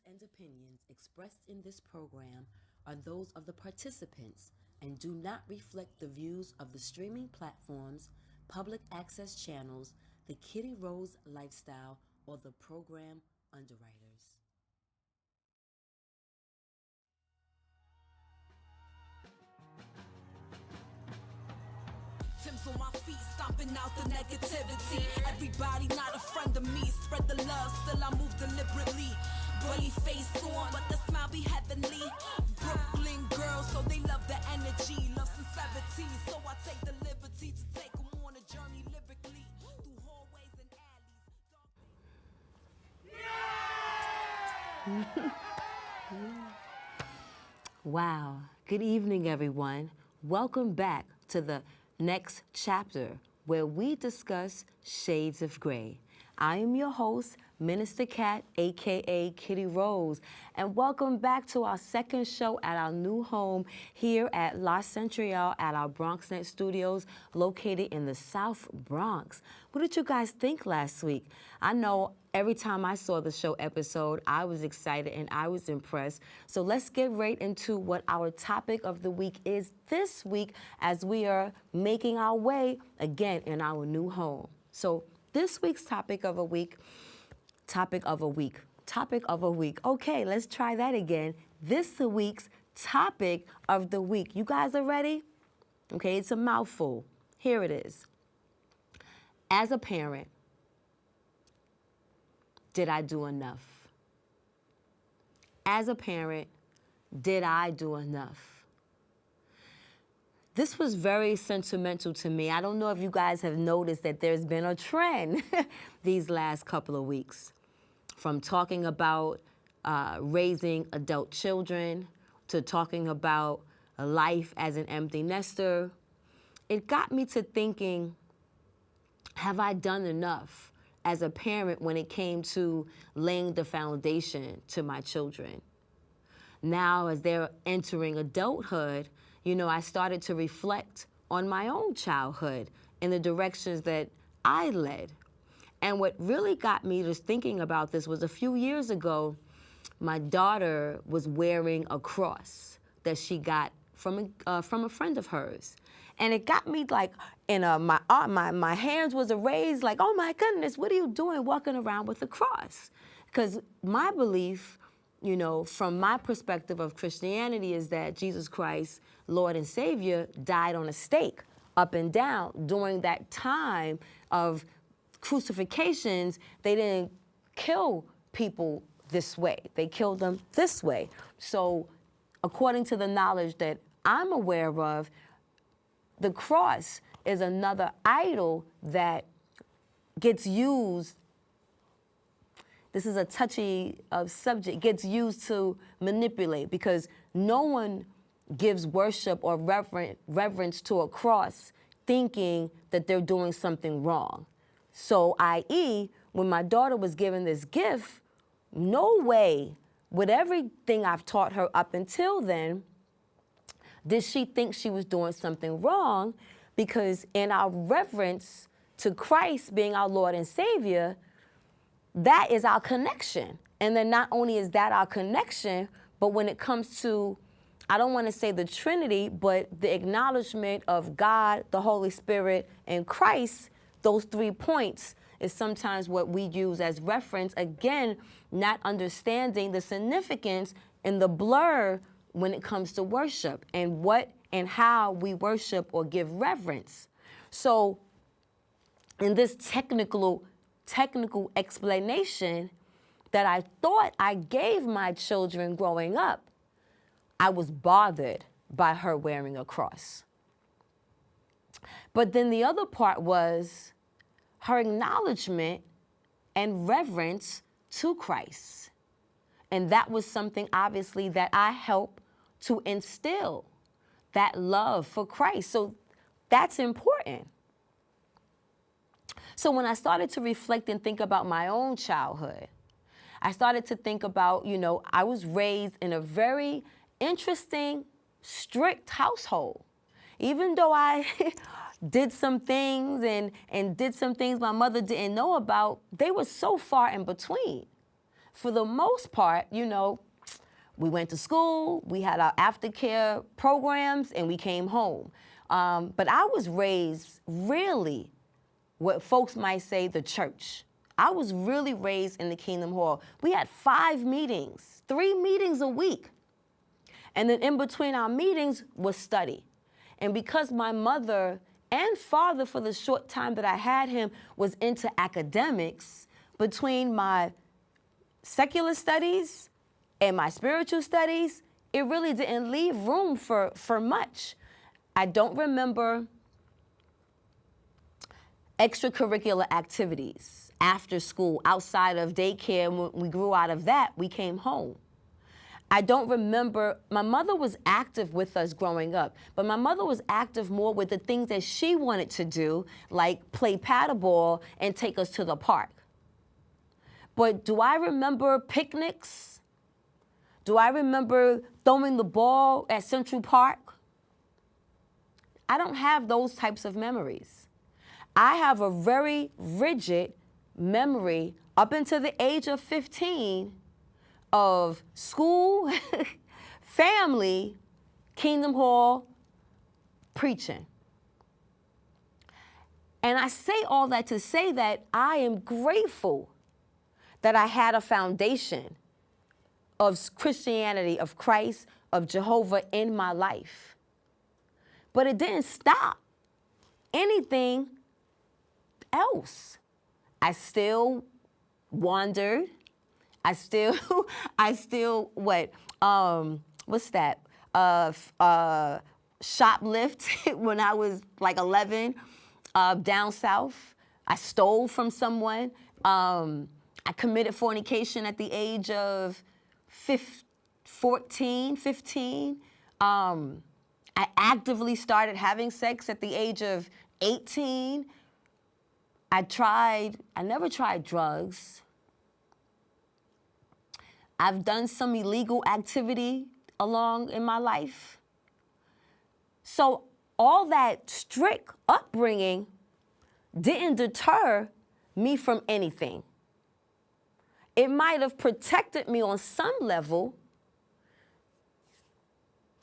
and opinions expressed in this program are those of the participants and do not reflect the views of the streaming platforms, public access channels, the Kitty Rose lifestyle, or the program underwriters. Tim's on my feet, stomping out the negativity. Everybody not a friend of me. Spread the love, still I move deliberately. Bully face on, but the smile be heavenly. Brooklyn girls, so they love the energy. Love sincerity, so I take the liberty to take them on a journey lyrically. Through hallways and alleys. Wow. Good evening, everyone. Welcome back to the next chapter where we discuss shades of gray. I am your host, Minister Cat, aka Kitty Rose, and welcome back to our second show at our new home here at La Centrale at our BronxNet studios located in the South Bronx. What did you guys think last week? I know every time I saw the show episode, I was excited and I was impressed. So let's get right into what our topic of the week is this week as we are making our way again in our new home. So this week's topic of a week. Okay, let's try that again. This week's topic of the week. You guys are ready? Okay, it's a mouthful. Here it is. As a parent, did I do enough? As a parent, did I do enough? This was very sentimental to me. I don't know if you guys have noticed that there's been a trend these last couple of weeks. From talking about raising adult children to talking about a life as an empty nester, it got me to thinking, have I done enough as a parent when it came to laying the foundation to my children? Now, as they're entering adulthood, you know, I started to reflect on my own childhood and the directions that I led. And what really got me just thinking about this was a few years ago, my daughter was wearing a cross that she got from a friend of hers. And it got me like, my hands was raised like, oh my goodness, what are you doing walking around with a cross? Because my belief, you know, from my perspective of Christianity is that Jesus Christ, Lord and Savior, died on a stake up and down during that time of crucifixions. They didn't kill people this way. They killed them this way. So according to the knowledge that I'm aware of, the cross is another idol that gets used. This is a touchy subject, gets used to manipulate because no one gives worship or reverence to a cross thinking that they're doing something wrong. So, i.e., when my daughter was given this gift, no way, with everything I've taught her up until then, did she think she was doing something wrong, because in our reverence to Christ being our Lord and Savior, that is our connection. And then not only is that our connection, but when it comes to, I don't want to say the Trinity, but the acknowledgement of God, the Holy Spirit, and Christ, those 3 points is sometimes what we use as reference. Again, not understanding the significance and the blur when it comes to worship and what and how we worship or give reverence. So in this technical explanation that I thought I gave my children growing up, I was bothered by her wearing a cross. But then the other part was her acknowledgement and reverence to Christ. And that was something, obviously, that I helped to instill, that love for Christ. So that's important. So when I started to reflect and think about my own childhood, I started to think about, you know, I was raised in a very interesting, strict household. Even though I did some things and did some things my mother didn't know about, they were so far in between. for the most part, we went to school, we had our aftercare programs, and we came home. But I was raised really, what folks might say, the church. I was really raised in the Kingdom Hall. We had 5 meetings, 3 meetings a week. And then in between our meetings was study. And because my mother and father, for the short time that I had him, was into academics, between my secular studies and my spiritual studies, it really didn't leave room for much. I don't remember extracurricular activities after school, outside of daycare. When we grew out of that, we came home. I don't remember, my mother was active with us growing up, but my mother was active more with the things that she wanted to do, like play paddleball and take us to the park. But do I remember picnics? Do I remember throwing the ball at Central Park? I don't have those types of memories. I have a very rigid memory up until the age of 15 of school, family, Kingdom Hall, preaching. And I say all that to say that I am grateful that I had a foundation of Christianity, of Christ, of Jehovah in my life. But it didn't stop anything else. I still wandered. I still, what's that? Shoplift when I was like 11, down south. I stole from someone. I committed fornication at the age of 14, 15. I actively started having sex at the age of 18. I never tried drugs. I've done some illegal activity along in my life. So all that strict upbringing didn't deter me from anything. It might have protected me on some level,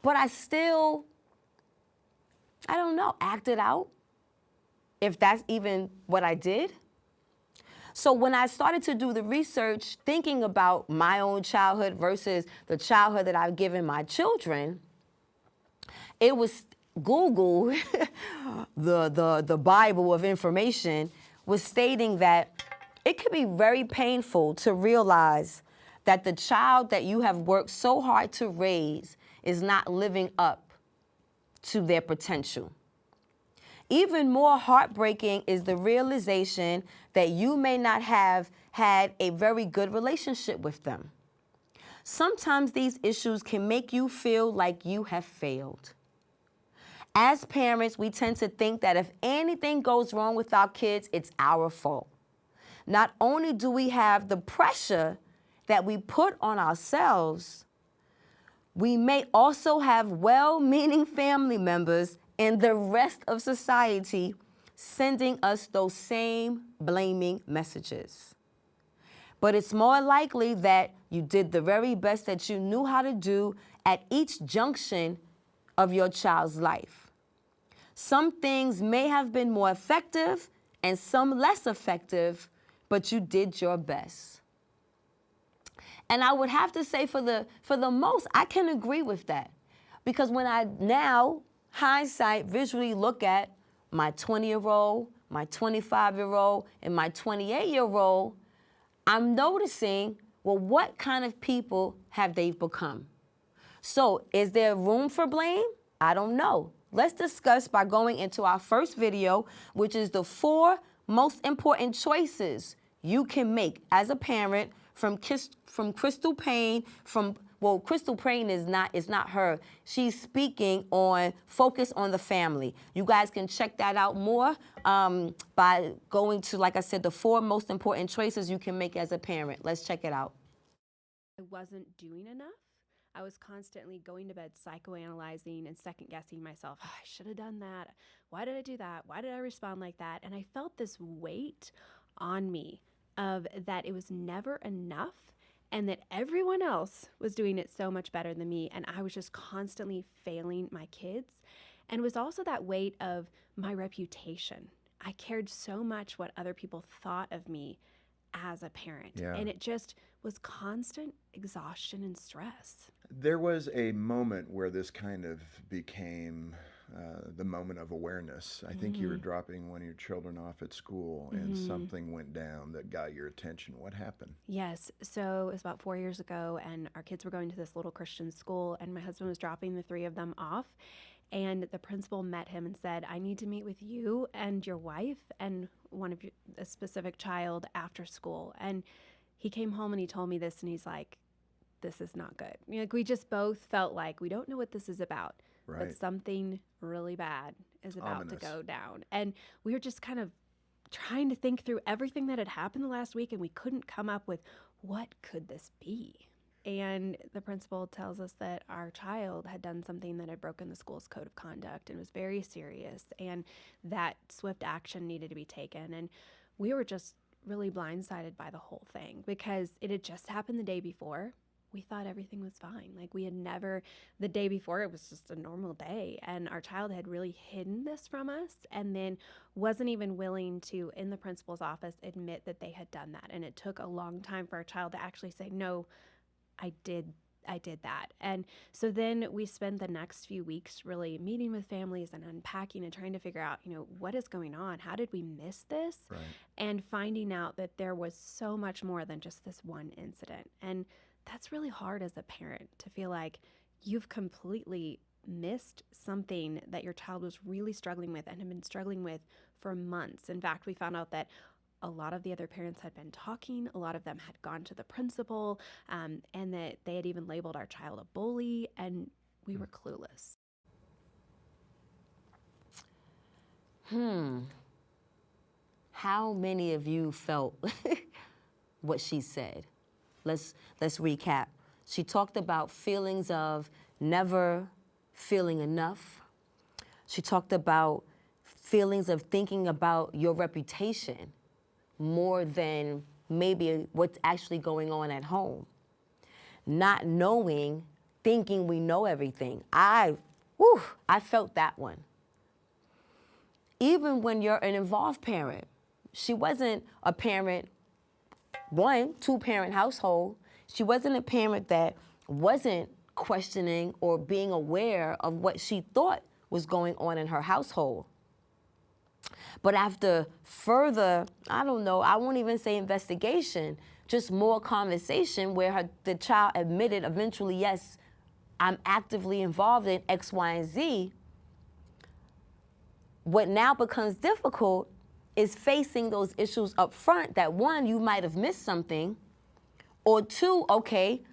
but I still, I don't know, acted out, if that's even what I did. So when I started to do the research, thinking about my own childhood versus the childhood that I've given my children, it was Google, the Bible of information, was stating that it could be very painful to realize that the child that you have worked so hard to raise is not living up to their potential. Even more heartbreaking is the realization that you may not have had a very good relationship with them. Sometimes these issues can make you feel like you have failed. As parents, we tend to think that if anything goes wrong with our kids, it's our fault. Not only do we have the pressure that we put on ourselves, we may also have well-meaning family members and the rest of society sending us those same blaming messages. But it's more likely that you did the very best that you knew how to do at each junction of your child's life. Some things may have been more effective and some less effective, but you did your best. And I would have to say for the most, I can agree with that. Because when I now, hindsight, visually look at my 20-year-old, my 25-year-old, and my 28-year-old, I'm noticing, well, what kind of people have they become? So is there room for blame? I don't know. Let's discuss by going into our first video, which is the 4 most important choices you can make as a parent from Crystal Payne, Crystal Payne is not her. She's speaking on Focus on the Family. You guys can check that out more by going to, like I said, the 4 most important choices you can make as a parent. Let's check it out. I wasn't doing enough. I was constantly going to bed psychoanalyzing and second-guessing myself. Oh, I should have done that. Why did I do that? Why did I respond like that? And I felt this weight on me of that it was never enough and that everyone else was doing it so much better than me. And I was just constantly failing my kids. And it was also that weight of my reputation. I cared so much what other people thought of me as a parent. Yeah. And it just was constant exhaustion and stress. There was a moment where this kind of became the moment of awareness. I think you were dropping one of your children off at school and something went down that got your attention. What happened? Yes. So it was about 4 years ago, and our kids were going to this little Christian school, and my husband was dropping the three of them off. And the principal met him and said, I need to meet with you and your wife and a specific child after school. And he came home and he told me this, and he's like, this is not good. Like, we just both felt like we don't know what this is about, Right. but something really bad is about Ominous. to go down. And we were just kind of trying to think through everything that had happened the last week, and we couldn't come up with what could this be. And the principal tells us that our child had done something that had broken the school's code of conduct and was very serious, and that swift action needed to be taken. And we were just really blindsided by the whole thing because it had just happened the day before. We thought everything was fine. Like, we had never, the day before, it was just a normal day. And our child had really hidden this from us, and then wasn't even willing to, in the principal's office, admit that they had done that. And it took a long time for our child to actually say, no, I did that. And so then we spent the next few weeks really meeting with families and unpacking and trying to figure out, what is going on? How did we miss this? Right. And finding out that there was so much more than just this one incident. And that's really hard as a parent to feel like you've completely missed something that your child was really struggling with and had been struggling with for months. In fact, we found out that a lot of the other parents had been talking, a lot of them had gone to the principal, and that they had even labeled our child a bully, and we were clueless. How many of you felt what she said? Let's recap. She talked about feelings of never feeling enough. She talked about feelings of thinking about your reputation more than maybe what's actually going on at home. Not knowing, thinking we know everything. I felt that one. Even when you're an involved parent, she wasn't a parent, two-parent household. She wasn't a parent that wasn't questioning or being aware of what she thought was going on in her household. But after further, I won't even say investigation, just more conversation where the child admitted eventually, yes, I'm actively involved in X, Y, and Z. What now becomes difficult is facing those issues up front that, one, you might have missed something, or two, okay,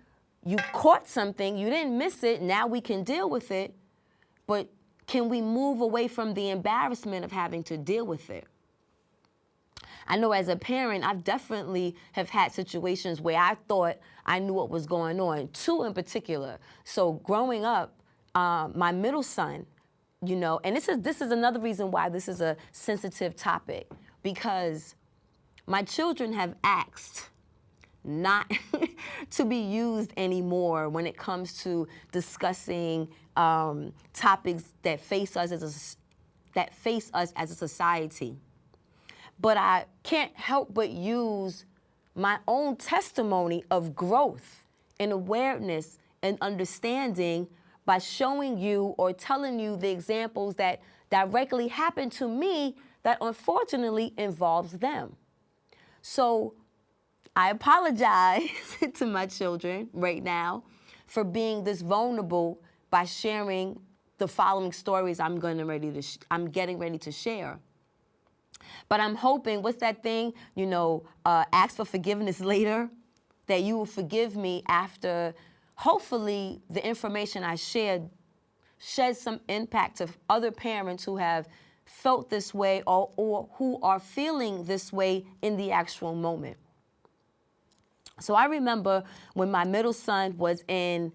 you caught something, you didn't miss it, now we can deal with it, but can we move away from the embarrassment of having to deal with it? I know as a parent, I've definitely have had situations where I thought I knew what was going on, two in particular. So growing up, my middle son, and this is another reason why this is a sensitive topic, because my children have asked not to be used anymore when it comes to discussing topics that face us as a society. But I can't help but use my own testimony of growth and awareness and understanding by showing you or telling you the examples that directly happened to me that unfortunately involves them. So I apologize to my children right now for being this vulnerable by sharing the following stories I'm getting ready to share. But I'm hoping, what's that thing? Ask for forgiveness later, that you will forgive me after, hopefully, the information I shared sheds some impact to other parents who have felt this way or who are feeling this way in the actual moment. So I remember when my middle son was in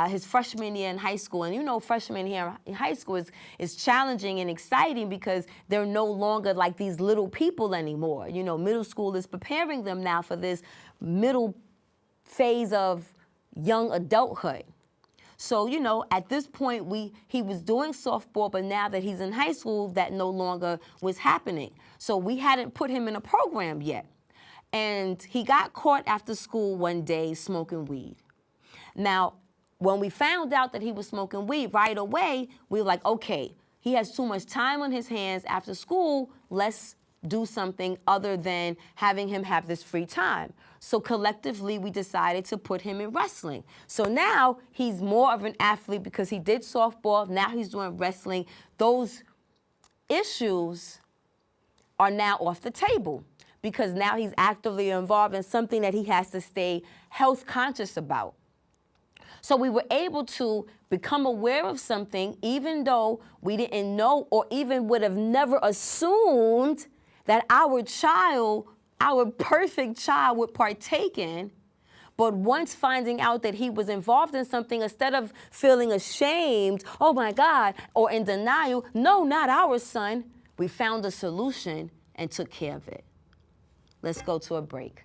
his freshman year in high school, and freshman year in high school is challenging and exciting because they're no longer like these little people anymore. Middle school is preparing them now for this middle phase of young adulthood. So, you know, at this point, he was doing softball, but now that he's in high school, that no longer was happening. So we hadn't put him in a program yet. And he got caught after school one day smoking weed. Now, when we found out that he was smoking weed right away, we were like, okay, he has too much time on his hands after school, let's do something other than having him have this free time. So collectively, we decided to put him in wrestling. So now he's more of an athlete because he did softball. Now he's doing wrestling. Those issues are now off the table because now he's actively involved in something that he has to stay health conscious about. So we were able to become aware of something even though we didn't know or even would have never assumed that our child, our perfect child, would partake in. But once finding out that he was involved in something, instead of feeling ashamed, oh my God, or in denial, no, not our son, we found a solution and took care of it. Let's go to a break.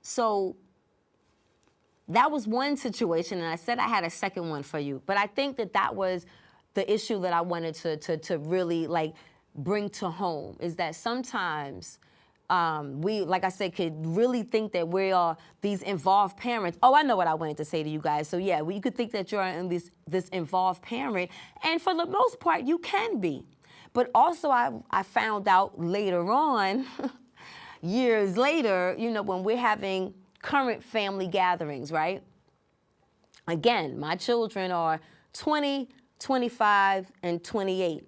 So that was one situation, and I said I had a second one for you. But I think that was the issue that I wanted to really like bring to home, is that sometimes we, like I said, could really think that we are these involved parents. Oh, I know what I wanted to say to you guys. So yeah, you could think that you're in this involved parent, and for the most part, you can be. But also, I found out later on, years later, you know, when we're having current family gatherings, right? Again, my children are 20, 25, and 28.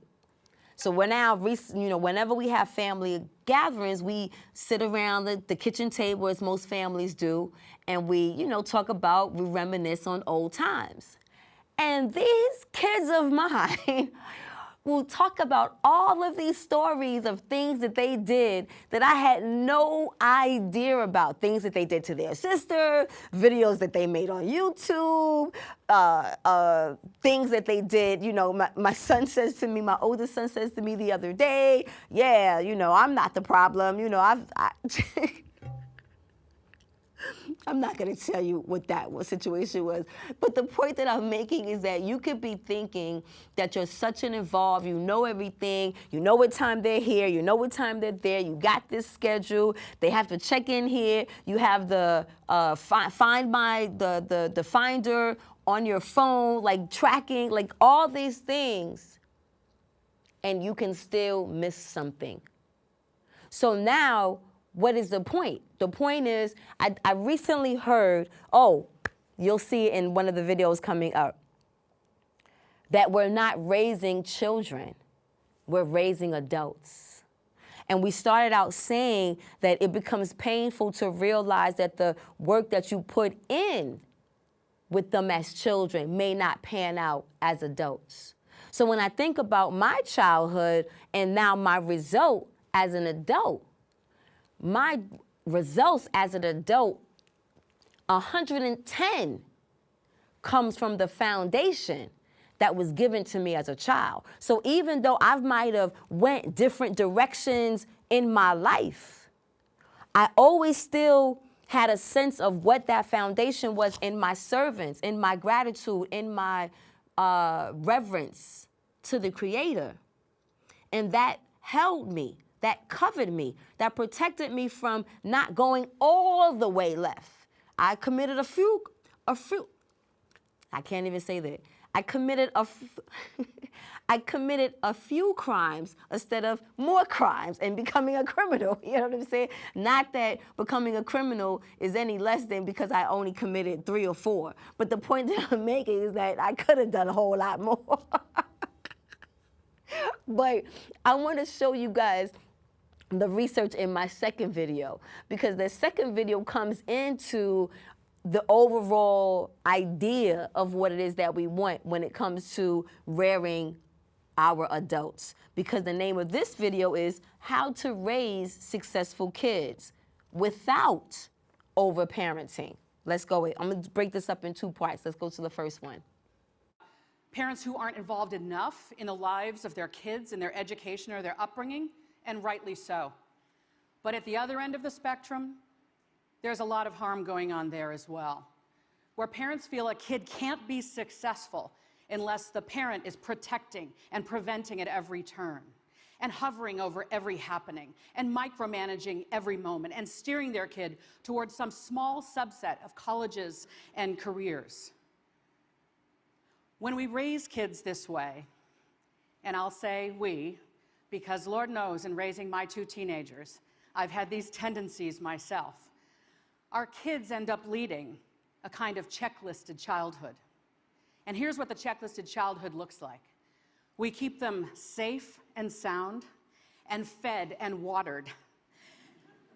So we're now, you know, whenever we have family gatherings, we sit around the kitchen table, as most families do, and we, you know, we reminisce on old times. And these kids of mine will talk about all of these stories of things that they did that I had no idea about. Things that they did to their sister, videos that they made on YouTube, things that they did. You know, my son says to me, my oldest son says to me the other day, yeah, you know, I'm not the problem. You know, I'm not going to tell you what situation was. But the point that I'm making is that you could be thinking that you're such an involved, you know everything, you know what time they're here, you know what time they're there, you got this schedule, they have to check in here, you have the the finder on your phone, like tracking, like all these things, and you can still miss something. So now, what is the point? The point is, I recently heard, oh, you'll see it in one of the videos coming up, that we're not raising children, we're raising adults. And we started out saying that it becomes painful to realize that the work that you put in with them as children may not pan out as adults. So when I think about my childhood and now my result as an adult, my results as an adult, 110 comes from the foundation that was given to me as a child. So even though I might have went different directions in my life, I always still had a sense of what that foundation was in my servants, in my gratitude, in my reverence to the Creator. And that held me. That covered me, that protected me from not going all the way left. I committed a few, I can't even say that. I committed a few crimes instead of more crimes and becoming a criminal. You know what I'm saying? Not that becoming a criminal is any less than because I only committed 3 or 4. But the point that I'm making is that I could have done a whole lot more. But I want to show you guys the research in my second video, because the second video comes into the overall idea of what it is that we want when it comes to rearing our adults, because the name of this video is How to Raise Successful Kids Without Overparenting. Let's go. I'm going to break this up in 2 parts. Let's go to the first one. Parents who aren't involved enough in the lives of their kids, in their education or their upbringing, and rightly so. But at the other end of the spectrum, there's a lot of harm going on there as well, where parents feel a kid can't be successful unless the parent is protecting and preventing at every turn, and hovering over every happening, and micromanaging every moment, and steering their kid towards some small subset of colleges and careers. When we raise kids this way, and I'll say we, because Lord knows in raising my 2 teenagers, I've had these tendencies myself, our kids end up leading a kind of checklisted childhood. And here's what the checklisted childhood looks like. We keep them safe and sound and fed and watered.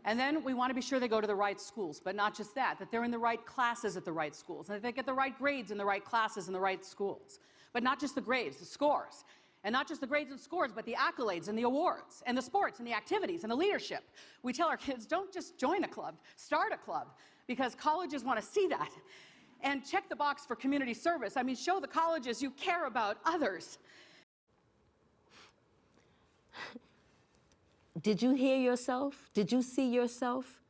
And then we want to be sure they go to the right schools, but not just that they're in the right classes at the right schools, and that they get the right grades in the right classes in the right schools. But not just the grades, the scores. And not just the grades and scores, but the accolades and the awards and the sports and the activities and the leadership. We tell our kids, don't just join a club, start a club, because colleges want to see that. And check the box for community service. I mean, show the colleges you care about others. Did you hear yourself? Did you see yourself?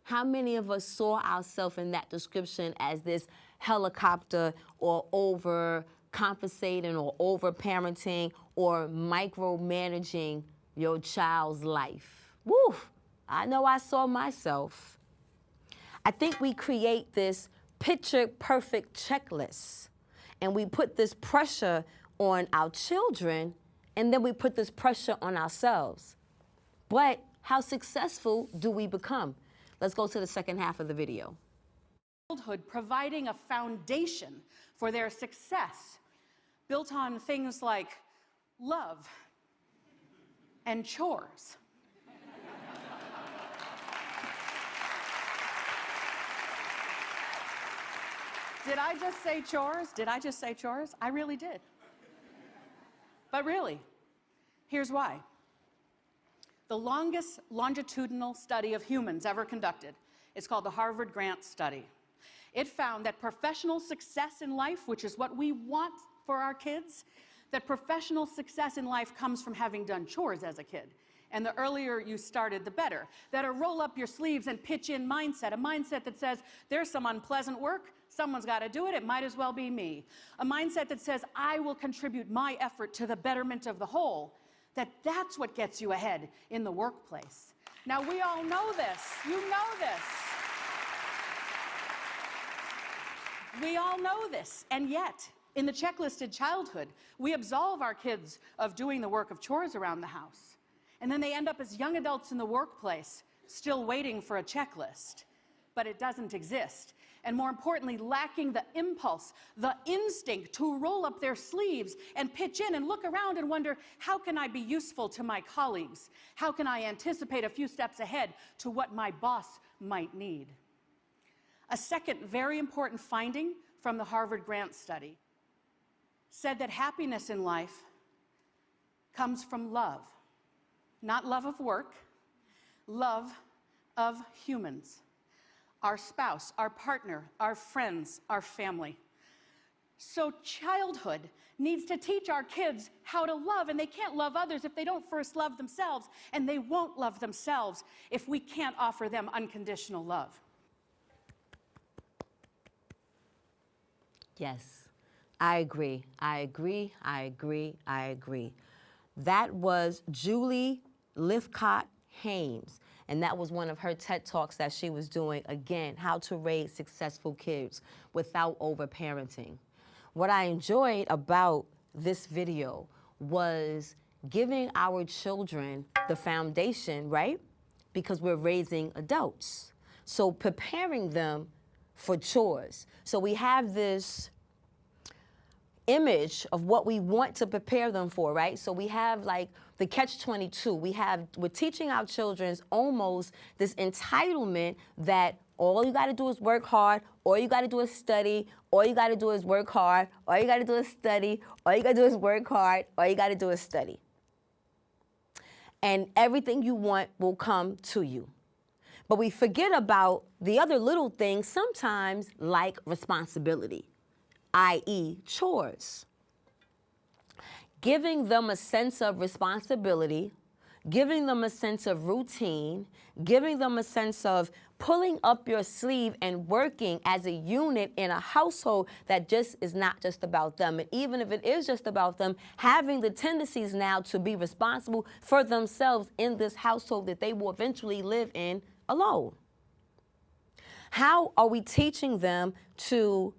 How many of us saw ourselves in that description as this helicopter or overcompensating or overparenting or micromanaging your child's life? Woo! I know I saw myself. I think we create this picture-perfect checklist, and we put this pressure on our children, and then we put this pressure on ourselves. But how successful do we become? Let's go to the second half of the video. Childhood providing a foundation for their success, built on things like love and chores. Did I just say chores? Did I just say chores? I really did. But really, here's why. The longest longitudinal study of humans ever conducted is called the Harvard Grant Study. It found that professional success in life, which is what we want for our kids, that professional success in life comes from having done chores as a kid. And the earlier you started, the better. That a roll up your sleeves and pitch in mindset, a mindset that says, there's some unpleasant work, someone's got to do it, it might as well be me. A mindset that says, I will contribute my effort to the betterment of the whole, that's what gets you ahead in the workplace. Now, we all know this. You know this. We all know this. And yet, in the checklisted childhood, we absolve our kids of doing the work of chores around the house. And then they end up as young adults in the workplace, still waiting for a checklist. But it doesn't exist. And more importantly, lacking the impulse, the instinct to roll up their sleeves and pitch in and look around and wonder, how can I be useful to my colleagues? How can I anticipate a few steps ahead to what my boss might need? A second very important finding from the Harvard Grant Study said that happiness in life comes from love. Not love of work, love of humans. Our spouse, our partner, our friends, our family. So childhood needs to teach our kids how to love, and they can't love others if they don't first love themselves, and they won't love themselves if we can't offer them unconditional love. Yes, I agree. I agree. I agree. I agree. That was Julie Lifcott-Haynes. And that was one of her TED Talks that she was doing, again, how to raise successful kids without overparenting. What I enjoyed about this video was giving our children the foundation, right? Because we're raising adults. So preparing them for chores. So we have this image of what we want to prepare them for, right? So we have like the catch-22. We're teaching our children almost this entitlement that All you got to do is work hard. All you got to do is study. All you got to do is work hard. All you got to do is study. All you got to do is work hard. All you got to do is study. And everything you want will come to you. But we forget about the other little things sometimes, like responsibility, i.e. chores. Giving them a sense of responsibility, giving them a sense of routine, giving them a sense of pulling up your sleeve and working as a unit in a household that just is not just about them. And even if it is just about them, having the tendencies now to be responsible for themselves in this household that they will eventually live in alone. How are we teaching them to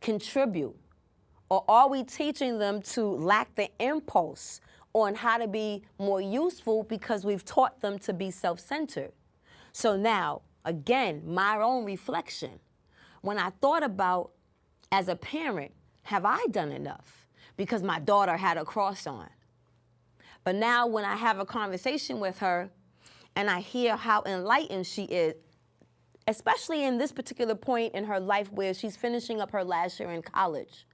contribute? Or are we teaching them to lack the impulse on how to be more useful because we've taught them to be self-centered? So now, again, my own reflection. When I thought about, as a parent, have I done enough? Because my daughter had a cross on. But now when I have a conversation with her and I hear how enlightened she is, especially in this particular point in her life where she's finishing up her last year in college,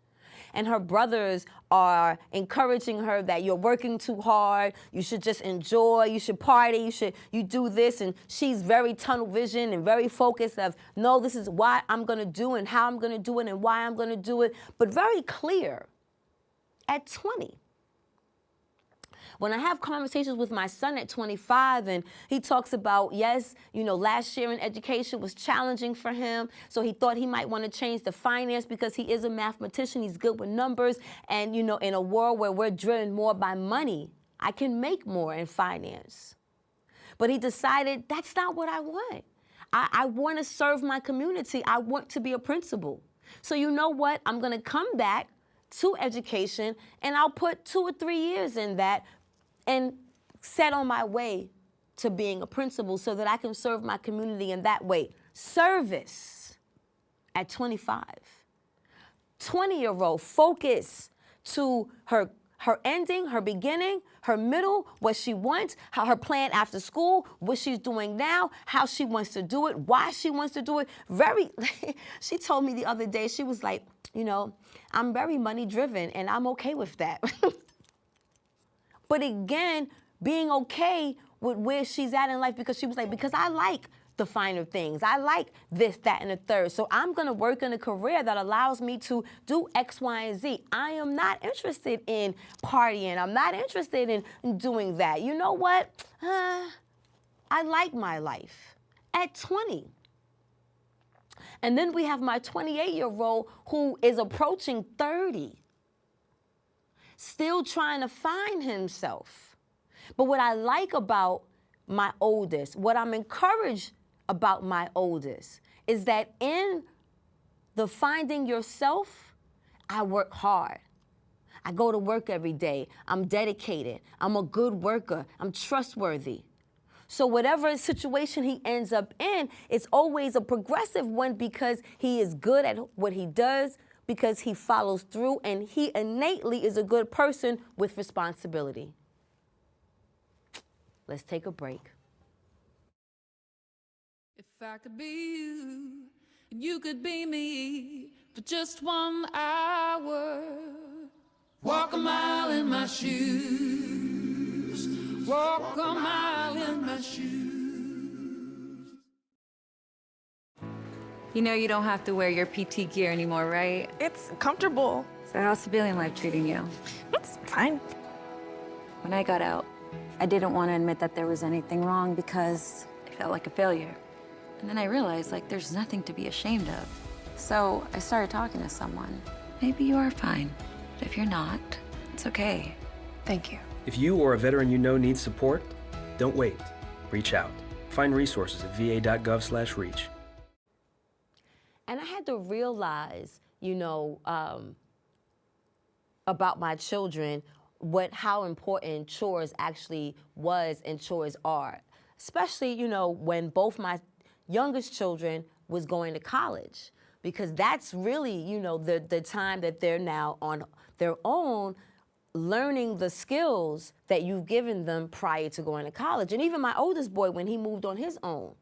and her brothers are encouraging her that you're working too hard, you should just enjoy, you should party, you do this, and she's very tunnel vision and very focused of, no, this is what I'm gonna do and how I'm gonna do it and why I'm gonna do it, but very clear at 20. When I have conversations with my son at 25 and he talks about, yes, last year in education was challenging for him, so he thought he might want to change the finance because he is a mathematician, he's good with numbers, and in a world where we're driven more by money, I can make more in finance. But he decided that's not what I want. I want to serve my community. I want to be a principal. So you know what? I'm going to come back to education and I'll put 2 or 3 years in that and set on my way to being a principal so that I can serve my community in that way. Service at 25. 20-year-old focus to her ending, her beginning, her middle, what she wants, how her plan after school, what she's doing now, how she wants to do it, why she wants to do it. She told me the other day, she was like, I'm very money driven and I'm okay with that. But again, being okay with where she's at in life, because she was like, because I like the finer things. I like this, that, and the third. So I'm going to work in a career that allows me to do X, Y, and Z. I am not interested in partying. I'm not interested in doing that. You know what? I like my life at 20. And then we have my 28-year-old who is approaching 30. Still trying to find himself. But what I like about my oldest, what I'm encouraged about my oldest, is that in the finding yourself, I work hard. I go to work every day. I'm dedicated. I'm a good worker. I'm trustworthy. So whatever situation he ends up in, it's always a progressive one because he is good at what he does, because he follows through, and he innately is a good person with responsibility. Let's take a break. If I could be you, and you could be me for just 1 hour, walk a mile in my shoes, walk a mile in my shoes. You know you don't have to wear your PT gear anymore, right? It's comfortable. So how's civilian life treating you? It's fine. When I got out, I didn't want to admit that there was anything wrong because I felt like a failure. And then I realized, there's nothing to be ashamed of. So I started talking to someone. Maybe you are fine, but if you're not, it's okay. Thank you. If you or a veteran you know needs support, don't wait. Reach out. Find resources at va.gov/reach. And I had to realize, about my children, how important chores actually was and chores are. Especially, when both my youngest children was going to college. Because that's really, the time that they're now on their own, learning the skills that you've given them prior to going to college. And even my oldest boy, when he moved on his own.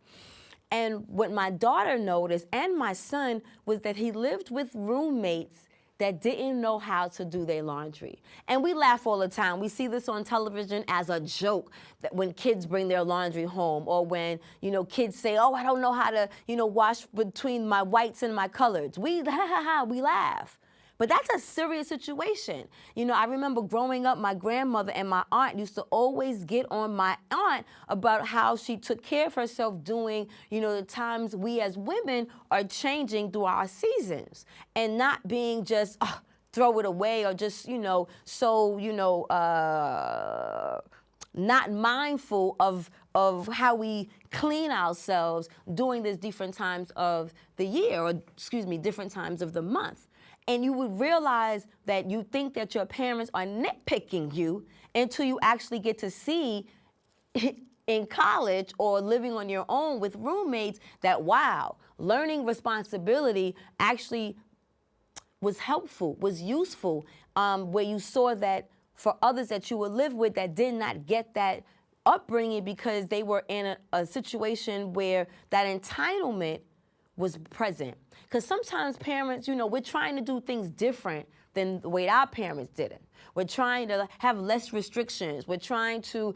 And what my daughter noticed and my son was that he lived with roommates that didn't know how to do their laundry. And we laugh all the time. We see this on television as a joke, that when kids bring their laundry home, or when, kids say, oh, I don't know how to, wash between my whites and my coloreds. We laugh. But that's a serious situation. I remember growing up, my grandmother and my aunt used to always get on my aunt about how she took care of herself during, the times we as women are changing through our seasons, and not being just, throw it away, or just, not mindful of how we clean ourselves during these different times of the year, or different times of the month. And you would realize that you think that your parents are nitpicking you until you actually get to see in college or living on your own with roommates that, wow, learning responsibility actually was helpful, was useful, where you saw that for others that you would live with that did not get that upbringing because they were in a situation where that entitlement was present. Because sometimes parents, we're trying to do things different than the way our parents did it. We're trying to have less restrictions. We're trying to,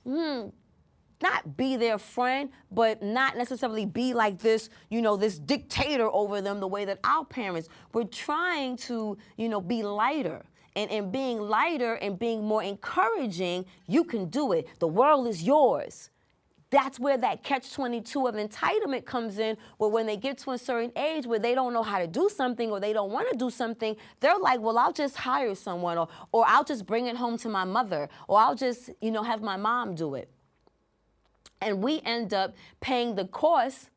not be their friend, but not necessarily be like this, this dictator over them the way that our parents. We're trying to, be lighter. And in being lighter and being more encouraging, you can do it. The world is yours. That's where that catch-22 of entitlement comes in, where when they get to a certain age where they don't know how to do something or they don't want to do something, they're like, well, I'll just hire someone, or I'll just bring it home to my mother, or I'll just, have my mom do it. And we end up paying the cost,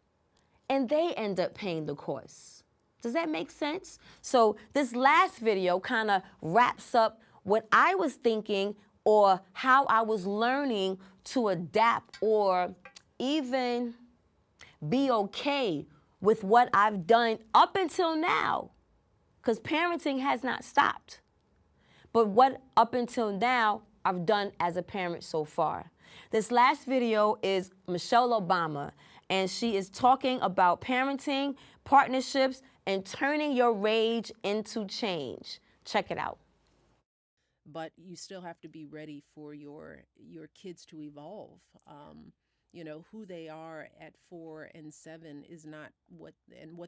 and they end up paying the cost. Does that make sense? So this last video kind of wraps up what I was thinking, or how I was learning to adapt, or even be okay with what I've done up until now, because parenting has not stopped. But what up until now I've done as a parent so far. This last video is Michelle Obama, and she is talking about parenting, partnerships, and turning your rage into change. Check it out. But you still have to be ready for your kids to evolve. Who they are at 4 and 7 is not what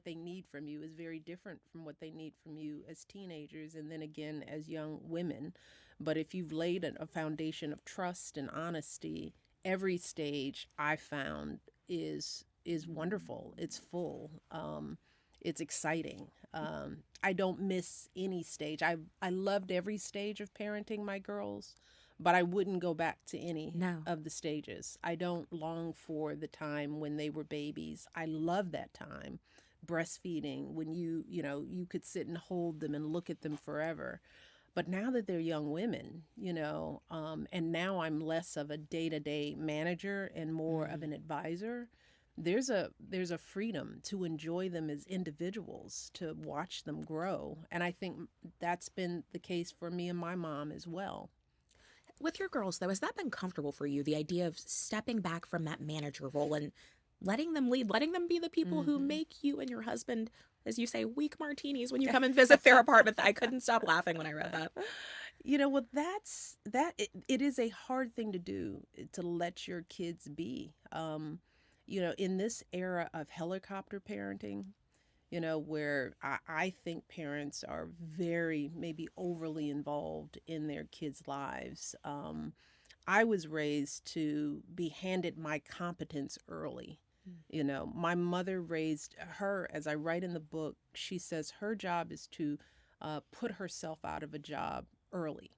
they need from you is very different from what they need from you as teenagers, and then again as young women. But if you've laid a foundation of trust and honesty, every stage I found is wonderful. It's full. It's exciting. I don't miss any stage. I loved every stage of parenting my girls, but I wouldn't go back to any of the stages. I don't long for the time when they were babies. I love that time. Breastfeeding, when you could sit and hold them and look at them forever. But now that they're young women, and now I'm less of a day-to-day manager and more of an advisor, there's a freedom to enjoy them as individuals, to watch them grow. And I think that's been the case for me and my mom as well. With your girls, though, has that been comfortable for you, the idea of stepping back from that manager role and letting them lead, letting them be the people who make you and your husband, as you say, weak martinis when you come and visit their apartment? I couldn't stop laughing when I read that. It is a hard thing to do, to let your kids be. In this era of helicopter parenting, where I think parents are very, maybe overly involved in their kids' lives. I was raised to be handed my competence early. My mother raised her, as I write in the book, she says her job is to put herself out of a job early.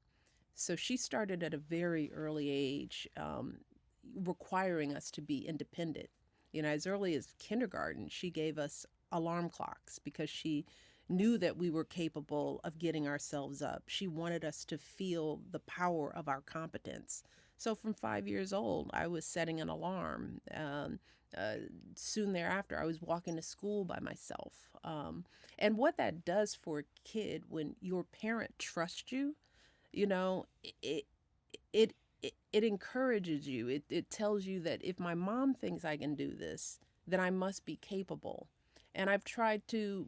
So she started at a very early age, requiring us to be independent. As early as kindergarten, she gave us alarm clocks because she knew that we were capable of getting ourselves up. She wanted us to feel the power of our competence. So from 5 years old, I was setting an alarm. Soon thereafter, I was walking to school by myself. And what that does for a kid when your parent trusts you, it encourages you. It tells you that if my mom thinks I can do this, then I must be capable. And I've tried to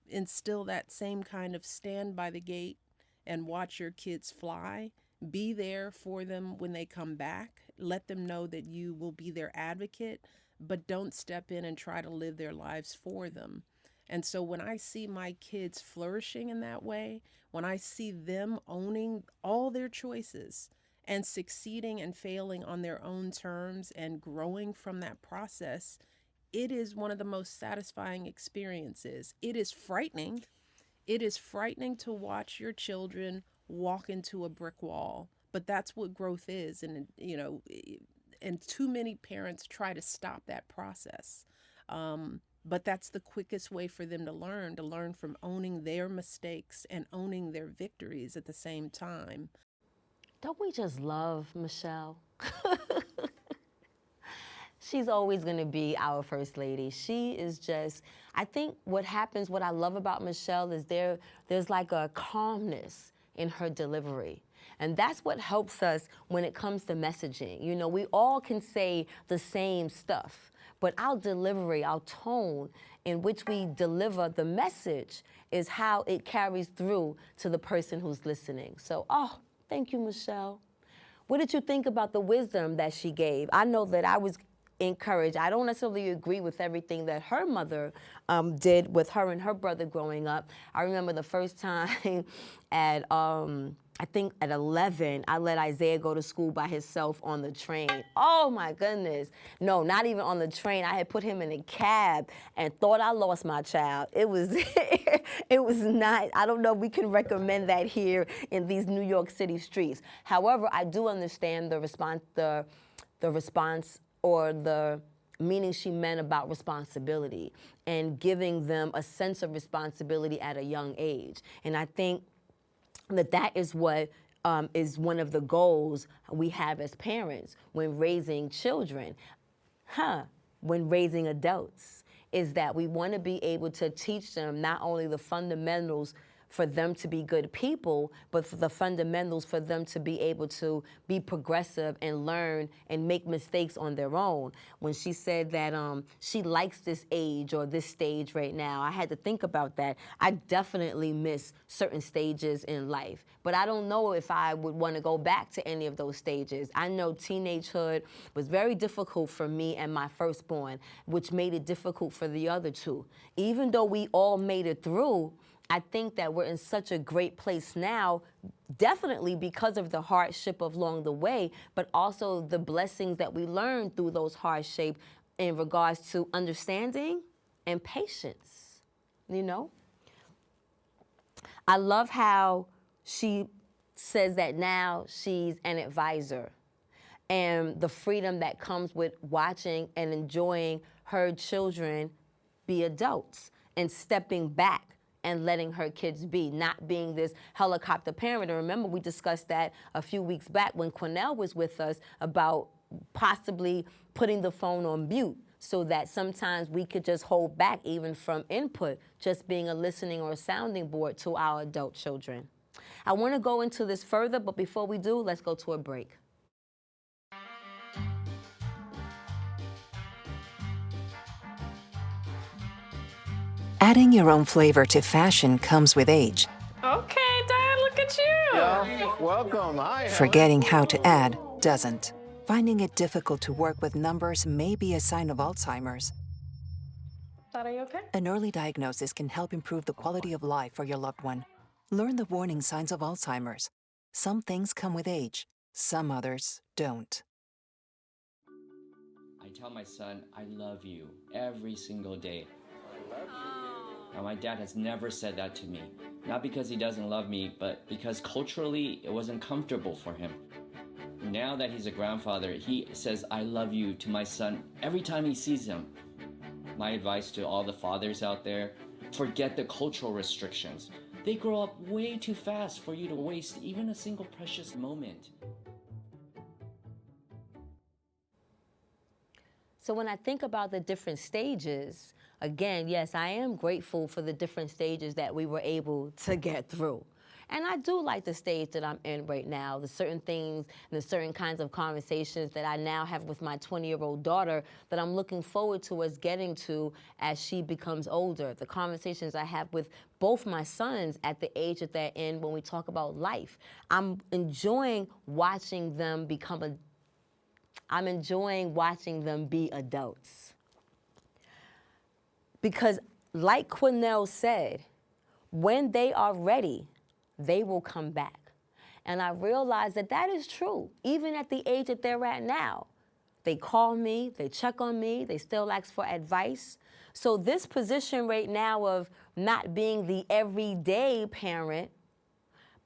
instill that same kind of stand by the gate and watch your kids fly. Be there for them when they come back. Let them know that you will be their advocate, but don't step in and try to live their lives for them. And so when I see my kids flourishing in that way, when I see them owning all their choices and succeeding and failing on their own terms and growing from that process, it is one of the most satisfying experiences. It is frightening. It is frightening to watch your children walk into a brick wall, but that's what growth is. And, and too many parents try to stop that process. But that's the quickest way for them to learn from owning their mistakes and owning their victories at the same time. Don't we just love Michelle? She's always going to be our first lady. She is just, I think what I love about Michelle is there's like a calmness in her delivery. And that's what helps us when it comes to messaging. You know, we all can say the same stuff, but our delivery, our tone in which we deliver the message is how it carries through to the person who's listening. So, thank you, Michelle. What did you think about the wisdom that she gave? I know that I was encouraged. I don't necessarily agree with everything that her mother did with her and her brother growing up. I remember the first time at, I think at 11, I let Isaiah go to school by himself on the train. Oh my goodness. No, not even on the train. I had put him in a cab and thought I lost my child. It was, it was not, I don't know if we can recommend that here in these New York City streets. However, I do understand the response or the meaning she meant about responsibility and giving them a sense of responsibility at a young age. And I think that is what is one of the goals we have as parents when raising children, when raising adults, is that we want to be able to teach them not only the fundamentals for them to be good people, but for the fundamentals for them to be able to be progressive and learn and make mistakes on their own. When she said that she likes this age or this stage right now, I had to think about that. I definitely miss certain stages in life, but I don't know if I would want to go back to any of those stages. I know teenagehood was very difficult for me and my firstborn, which made it difficult for the other two. Even though we all made it through, I think that we're in such a great place now, definitely because of the hardship along the way, but also the blessings that we learned through those hardships in regards to understanding and patience, you know? I love how she says that now she's an advisor and the freedom that comes with watching and enjoying her children be adults and stepping back and letting her kids be, not being this helicopter parent. And remember, we discussed that a few weeks back when Cornell was with us about possibly putting the phone on mute so that sometimes we could just hold back even from input, just being a listening or a sounding board to our adult children. I want to go into this further, but before we do, let's go to a break. Adding your own flavor to fashion comes with age. Okay, Dad, look at you. Yeah, welcome. Hi. Forgetting how to add doesn't. Finding it difficult to work with numbers may be a sign of Alzheimer's. Dad, are you okay? An early diagnosis can help improve the quality of life for your loved one. Learn the warning signs of Alzheimer's. Some things come with age, some others don't. I tell my son, I love you every single day. Now, my dad has never said that to me. Not because he doesn't love me, but because culturally it wasn't comfortable for him. Now that he's a grandfather, he says, I love you to my son every time he sees him. My advice to all the fathers out there, forget the cultural restrictions. They grow up way too fast for you to waste even a single precious moment. So when I think about the different stages, again, yes, I am grateful for the different stages that we were able to get through. And I do like the stage that I'm in right now, the certain things, the certain kinds of conversations that I now have with my 20-year-old daughter that I'm looking forward to us getting to as she becomes older. The conversations I have with both my sons at the age that they're in when we talk about life. I'm enjoying watching them be adults. Because like Quinnell said, when they are ready, they will come back. And I realize that that is true, even at the age that they're at now. They call me, they check on me, they still ask for advice. So this position right now of not being the everyday parent,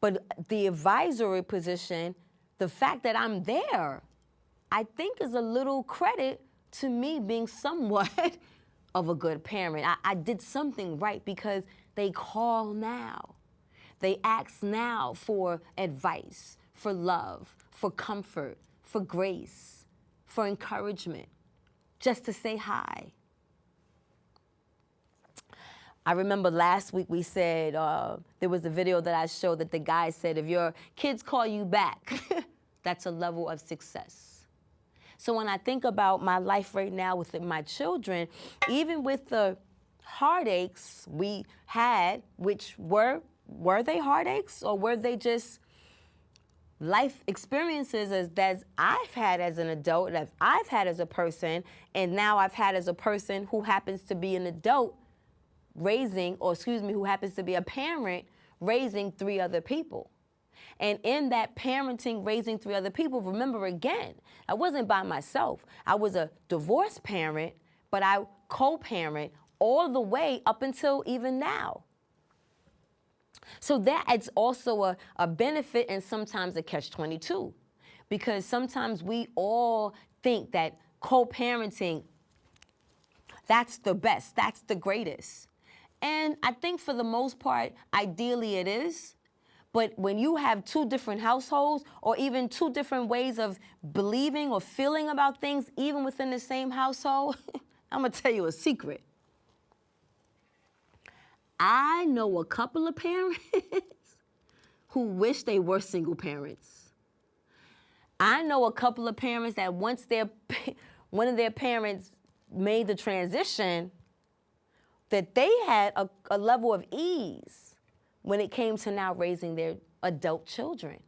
but the advisory position, the fact that I'm there, I think is a little credit to me being somewhat of a good parent. I did something right because they call now. They ask now for advice, for love, for comfort, for grace, for encouragement, just to say hi. I remember last week we said, there was a video that I showed that the guy said, if your kids call you back, that's a level of success. So when I think about my life right now with my children, even with the heartaches we had, which were they heartaches or were they just life experiences that I've had as an adult, that I've had as a person, and now I've had as a person who happens to be an adult who happens to be a parent raising 3 other people. And in that parenting, raising 3 other people, remember again, I wasn't by myself. I was a divorced parent, but I co-parent all the way up until even now. So that is also a benefit and sometimes a catch-22. Because sometimes we all think that co-parenting, that's the best, that's the greatest. And I think for the most part, ideally it is. But when you have 2 different households or even 2 different ways of believing or feeling about things, even within the same household, I'm going to tell you a secret. I know a couple of parents who wish they were single parents. I know a couple of parents that once one of their parents made the transition, that they had a level of ease when it came to now raising their adult children.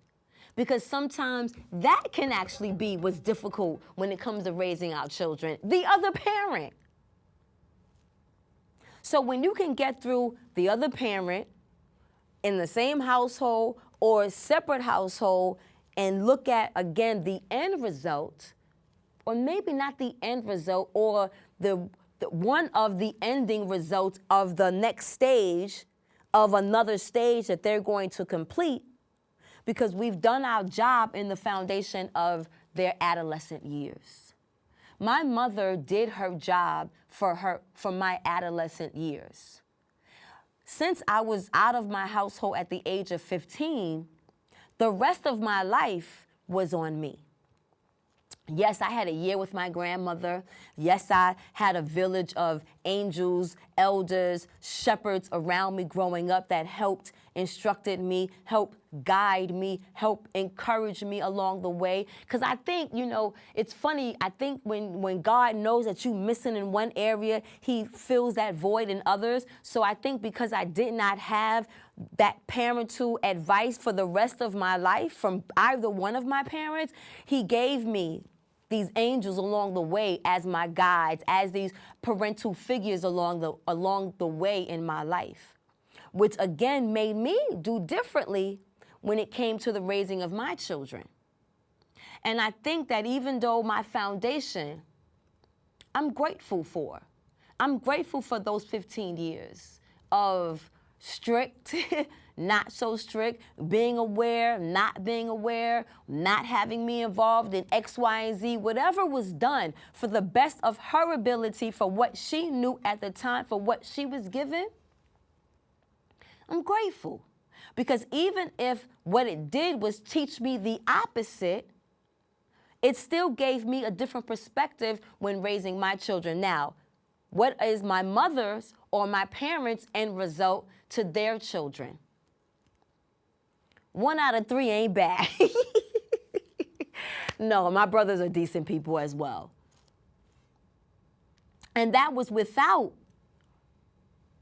Because sometimes that can actually be what's difficult when it comes to raising our children, the other parent. So when you can get through the other parent in the same household or a separate household and look at, again, the end result, or maybe not the end result, or the one of the ending results of the next stage of another stage that they're going to complete, because we've done our job in the foundation of their adolescent years. My mother did her job for my adolescent years. Since I was out of my household at the age of 15, the rest of my life was on me. Yes, I had a year with my grandmother. Yes, I had a village of angels, elders, shepherds around me growing up that helped, instructed me, helped guide me, helped encourage me along the way. Because I think, it's funny, I think when God knows that you're missing in one area, he fills that void in others. So I think because I did not have that parental advice for the rest of my life from either one of my parents, he gave me these angels along the way as my guides, as these parental figures along the way in my life, which again made me do differently when it came to the raising of my children. And I think that even though my foundation, I'm grateful for those 15 years of strict, not so strict, being aware, not being aware, not having me involved in X, Y, and Z, whatever was done for the best of her ability, for what she knew at the time, for what she was given. I'm grateful. Because even if what it did was teach me the opposite, it still gave me a different perspective when raising my children. Now, what is my mother's or my parents' end result to their children? 1 out of 3 ain't bad. No, my brothers are decent people as well. And that was without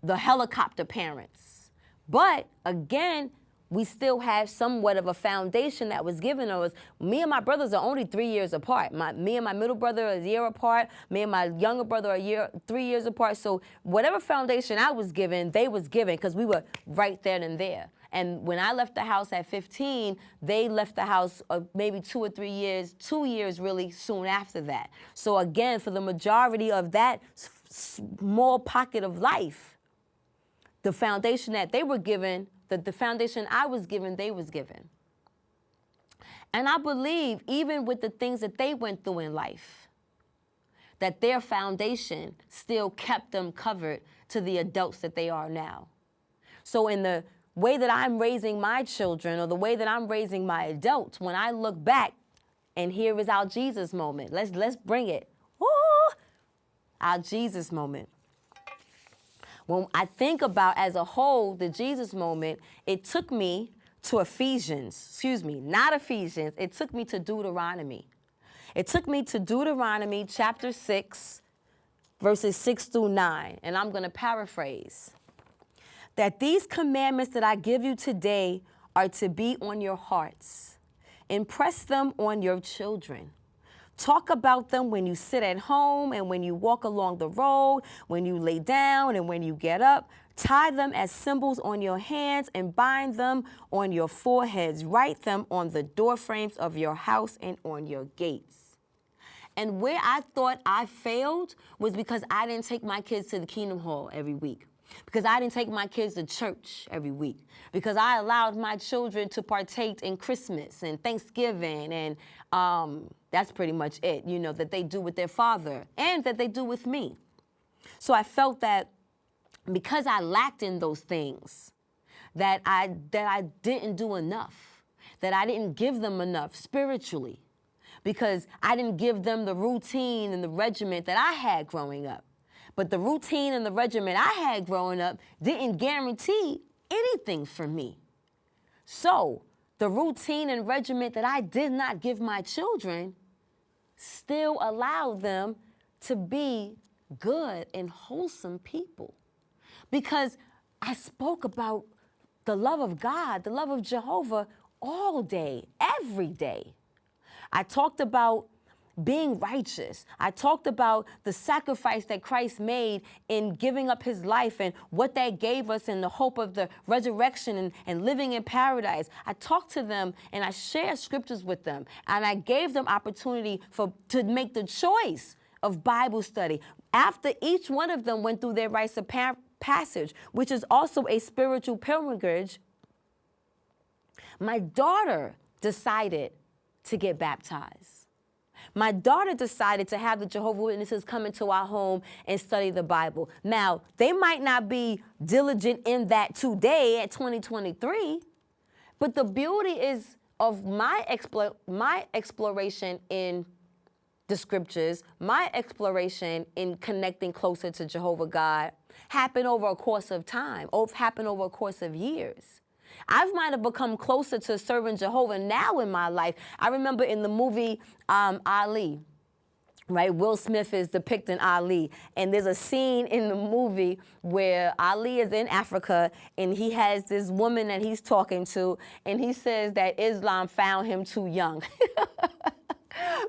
the helicopter parents. But again, we still have somewhat of a foundation that was given to us. Me and my brothers are only 3 years apart. Me and my middle brother are a year apart. Me and my younger brother are 3 years apart. So whatever foundation I was given, they was given because we were right then and there. And when I left the house at 15, they left the house maybe 2 or 3 years, 2 years really soon after that. So again, for the majority of that small pocket of life, the foundation that they were given, the foundation I was given, they was given. And I believe even with the things that they went through in life, that their foundation still kept them covered to the adults that they are now. So in the way that I'm raising my children or the way that I'm raising my adults, when I look back, and here is our Jesus moment. Let's bring it. Woo! Our Jesus moment. When I think about as a whole the Jesus moment, it took me to not Ephesians, it took me to Deuteronomy. It took me to Deuteronomy chapter 6, verses 6 through 9, and I'm going to paraphrase. That these commandments that I give you today are to be on your hearts. Impress them on your children. Talk about them when you sit at home and when you walk along the road, when you lay down and when you get up. Tie them as symbols on your hands and bind them on your foreheads. Write them on the doorframes of your house and on your gates. And where I thought I failed was because I didn't take my kids to the Kingdom Hall every week. Because I didn't take my kids to church every week. Because I allowed my children to partake in Christmas and Thanksgiving. And that's pretty much it, that they do with their father and that they do with me. So I felt that because I lacked in those things, that I didn't do enough. That I didn't give them enough spiritually. Because I didn't give them the routine and the regiment that I had growing up. But the routine and the regimen I had growing up didn't guarantee anything for me. So the routine and regimen that I did not give my children still allowed them to be good and wholesome people. Because I spoke about the love of God, the love of Jehovah all day, every day. I talked about being righteous. I talked about the sacrifice that Christ made in giving up his life and what that gave us in the hope of the resurrection and living in paradise. I talked to them and I shared scriptures with them and I gave them opportunity to make the choice of Bible study. After each one of them went through their rites of passage, which is also a spiritual pilgrimage, my daughter decided to get baptized. My daughter decided to have the Jehovah's Witnesses come into our home and study the Bible. Now, they might not be diligent in that today at 2023, but the beauty is of my exploration in the scriptures, my exploration in connecting closer to Jehovah God happened over a course of time, happened over a course of years. I might have become closer to serving Jehovah now in my life. I remember in the movie Ali, right? Will Smith is depicting Ali. And there's a scene in the movie where Ali is in Africa and he has this woman that he's talking to and he says that Islam found him too young.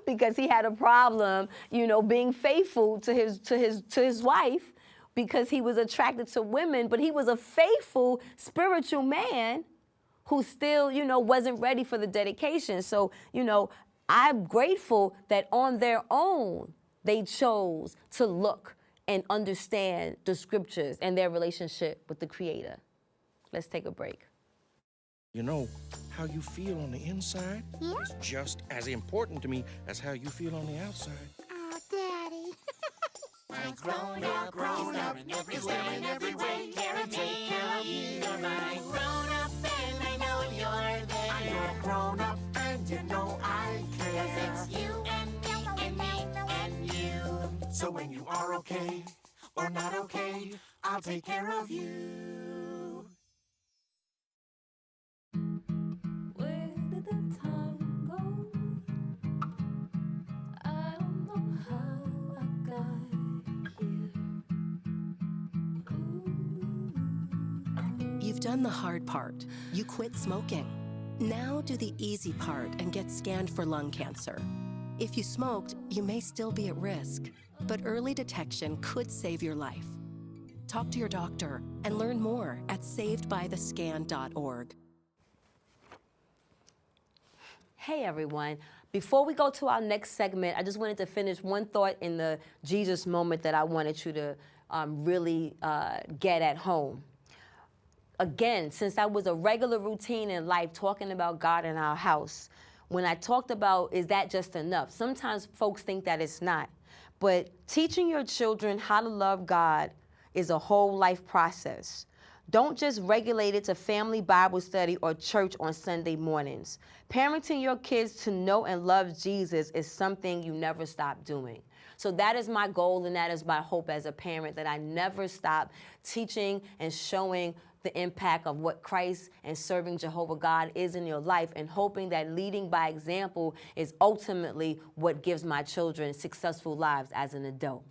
Because he had a problem, being faithful to his wife. Because he was attracted to women, but he was a faithful spiritual man who still, wasn't ready for the dedication. So, I'm grateful that on their own, they chose to look and understand the scriptures and their relationship with the Creator. Let's take a break. How you feel on the inside is just as important to me as how you feel on the outside. Oh, Daddy. My grown-up, is there in every way, care and take care of you. You're my grown-up and I know you're there. I'm your grown-up and you know I care. 'Cause it's you and me and me and you. So when you are okay or not okay, I'll take care of you. done the hard part. You quit smoking. Now do the easy part and get scanned for lung cancer. If you smoked, you may still be at risk, but early detection could save your life. Talk to your doctor and learn more at savedbythescan.org. Hey everyone. Before we go to our next segment, I just wanted to finish one thought in the Jesus moment that I wanted you to really get at home. Again, since that was a regular routine in life, talking about God in our house, when I talked about, is that just enough? Sometimes folks think that it's not. But teaching your children how to love God is a whole life process. Don't just regulate it to family Bible study or church on Sunday mornings. Parenting your kids to know and love Jesus is something you never stop doing. So that is my goal and that is my hope as a parent, that I never stop teaching and showing the impact of what Christ and serving Jehovah God is in your life, and hoping that leading by example is ultimately what gives my children successful lives as an adult.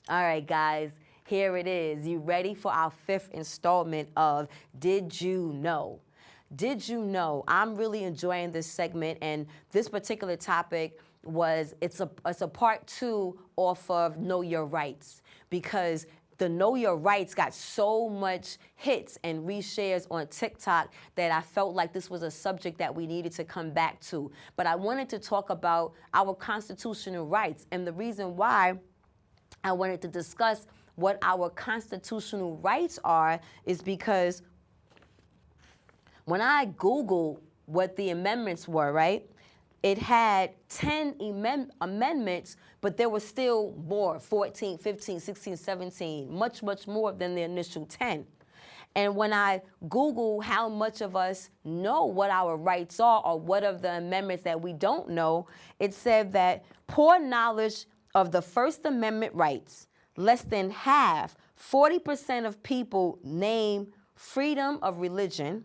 All right, guys, here it is. You ready for our 5th installment of Did You Know? Did you know? I'm really enjoying this segment, and this particular topic it's a part 2 off of Know Your Rights, because the Know Your Rights got so much hits and reshares on TikTok that I felt like this was a subject that we needed to come back to. But I wanted to talk about our constitutional rights, and the reason why I wanted to discuss what our constitutional rights are is because when I Googled what the amendments were, right, it had 10 amendments, but there was still more, 14, 15, 16, 17, much, much more than the initial 10. And when I Google how much of us know what our rights are or what of the amendments that we don't know, it said that poor knowledge of the First Amendment rights, less than half, 40% of people name freedom of religion,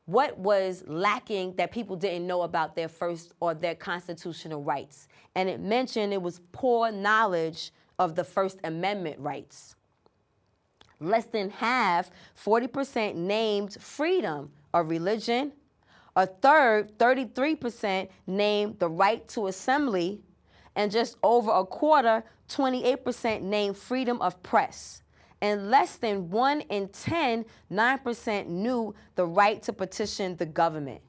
what was lacking that people didn't know about their first or their constitutional rights. And it mentioned it was poor knowledge of the First Amendment rights. Less than half, 40%, named freedom of religion. A third, 33%, named the right to assembly. And just over a quarter, 28%, named freedom of press. And less than 1 in 10, 9% knew the right to petition the government.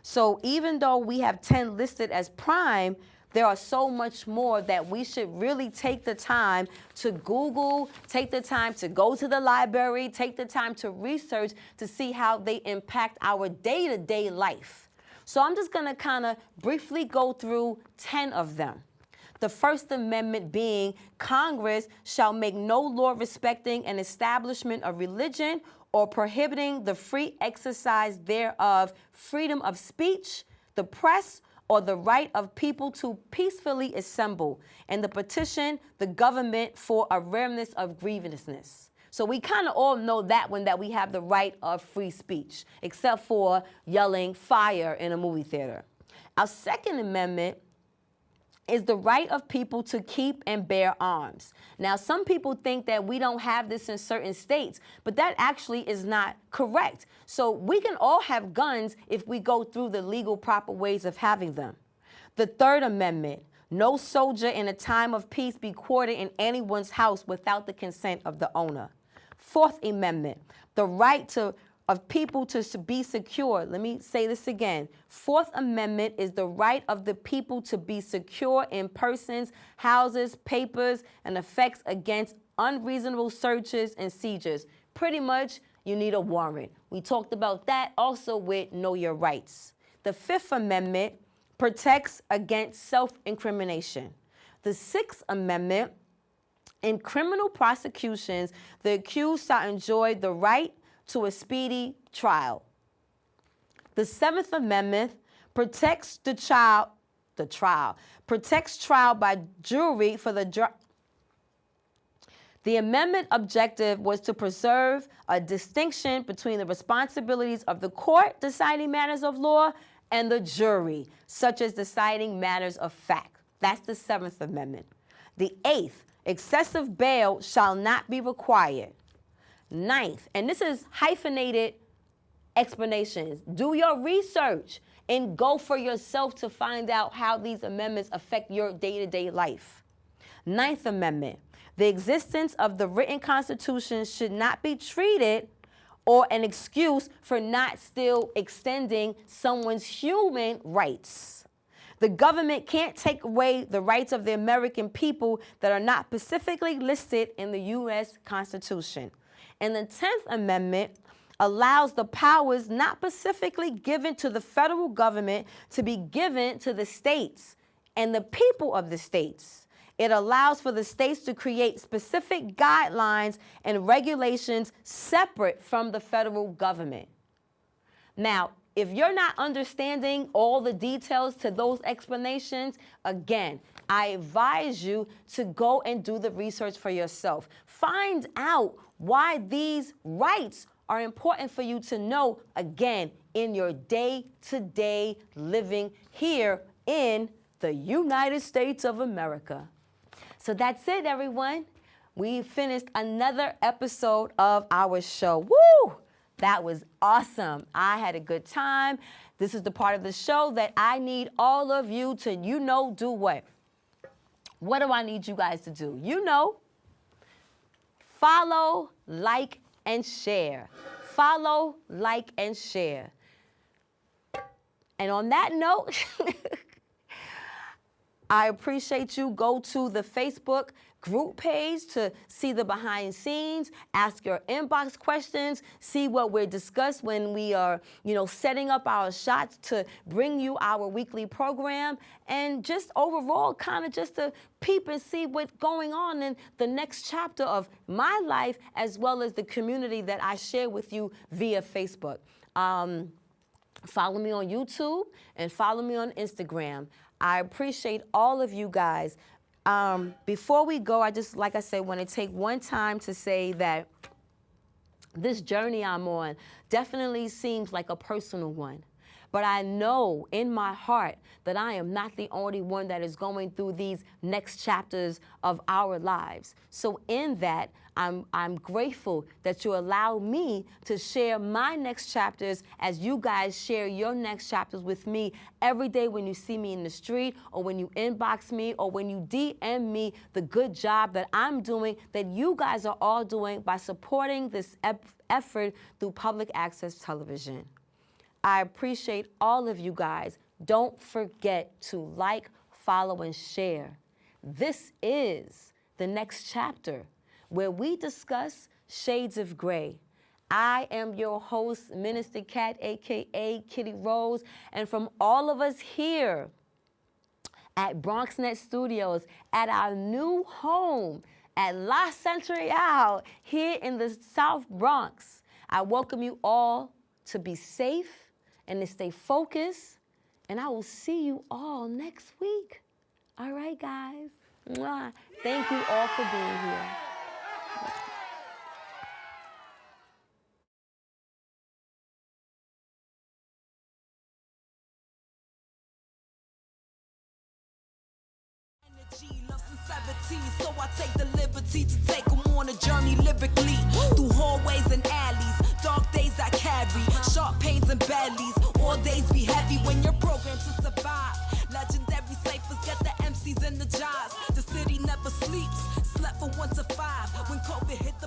So even though we have 10 listed as prime, there are so much more that we should really take the time to Google, take the time to go to the library, take the time to research to see how they impact our day-to-day life. So I'm just gonna kind of briefly go through 10 of them. The First Amendment being, Congress shall make no law respecting an establishment of religion or prohibiting the free exercise thereof, freedom of speech, the press, or the right of people to peacefully assemble, and to petition the government for a remnant of grievousness. So we kind of all know that one, that we have the right of free speech, except for yelling fire in a movie theater. Our Second Amendment is the right of people to keep and bear arms. Now, some people think that we don't have this in certain states, but that actually is not correct. So we can all have guns if we go through the legal, proper ways of having them. The Third Amendment, no soldier in a time of peace be quartered in anyone's house without the consent of the owner. Fourth Amendment, the right of people to be secure. Let me say this again. Fourth Amendment is the right of the people to be secure in persons, houses, papers, and effects against unreasonable searches and seizures. Pretty much, you need a warrant. We talked about that also with Know Your Rights. The Fifth Amendment protects against self-incrimination. The Sixth Amendment, in criminal prosecutions, the accused shall enjoy the right to a speedy trial. The Seventh Amendment protects protects trial by jury for the amendment objective was to preserve a distinction between the responsibilities of the court deciding matters of law and the jury, such as deciding matters of fact. That's the Seventh Amendment. The Eighth, excessive bail shall not be required. Ninth, and this is hyphenated explanations. Do your research and go for yourself to find out how these amendments affect your day-to-day life. Ninth Amendment, the existence of the written Constitution should not be treated or an excuse for not still extending someone's human rights. The government can't take away the rights of the American people that are not specifically listed in the U.S. Constitution. And the 10th Amendment allows the powers not specifically given to the federal government to be given to the states and the people of the states. It allows for the states to create specific guidelines and regulations separate from the federal government. Now, if you're not understanding all the details to those explanations, again, I advise you to go and do the research for yourself. Find out why these rights are important for you to know, again, in your day-to-day living here in the United States of America. So that's it, everyone. We finished another episode of our show. Woo! That was awesome. I had a good time. This is the part of the show that I need all of you to, do what? What do I need you guys to do? Follow, like, and share. Follow, like, and share. And on that note, I appreciate you. Go to the Facebook group page to see the behind scenes, ask your inbox questions, see what we're discussing when we are, setting up our shots to bring you our weekly program, and just overall kind of just to peep and see what's going on in the next chapter of my life, as well as the community that I share with you via Facebook. Follow me on YouTube and follow me on Instagram. I appreciate all of you guys. Before we go, I just, like I said, want to take one time to say that this journey I'm on definitely seems like a personal one. But I know in my heart that I am not the only one that is going through these next chapters of our lives. So in that, I'm grateful that you allow me to share my next chapters as you guys share your next chapters with me every day when you see me in the street, or when you inbox me, or when you DM me the good job that I'm doing, that you guys are all doing by supporting this effort through public access television. I appreciate all of you guys. Don't forget to like, follow, and share. This is the next chapter, where we discuss shades of gray. I am your host, Minister Cat, aka KittyRose, and from all of us here at BronxNet Studios, at our new home at La Centrale here in the South Bronx, I welcome you all to be safe and to stay focused, and I will see you all next week. All right, guys. Mwah. Thank you all for being here. So I take the liberty to take them on a journey lyrically. Through hallways and alleys, dark days I carry, sharp pains and bellies. All days be heavy when you're programmed to survive. Legendary ciphers get the MCs and the jobs. The city never sleeps, slept from 1 to 5. When COVID hit the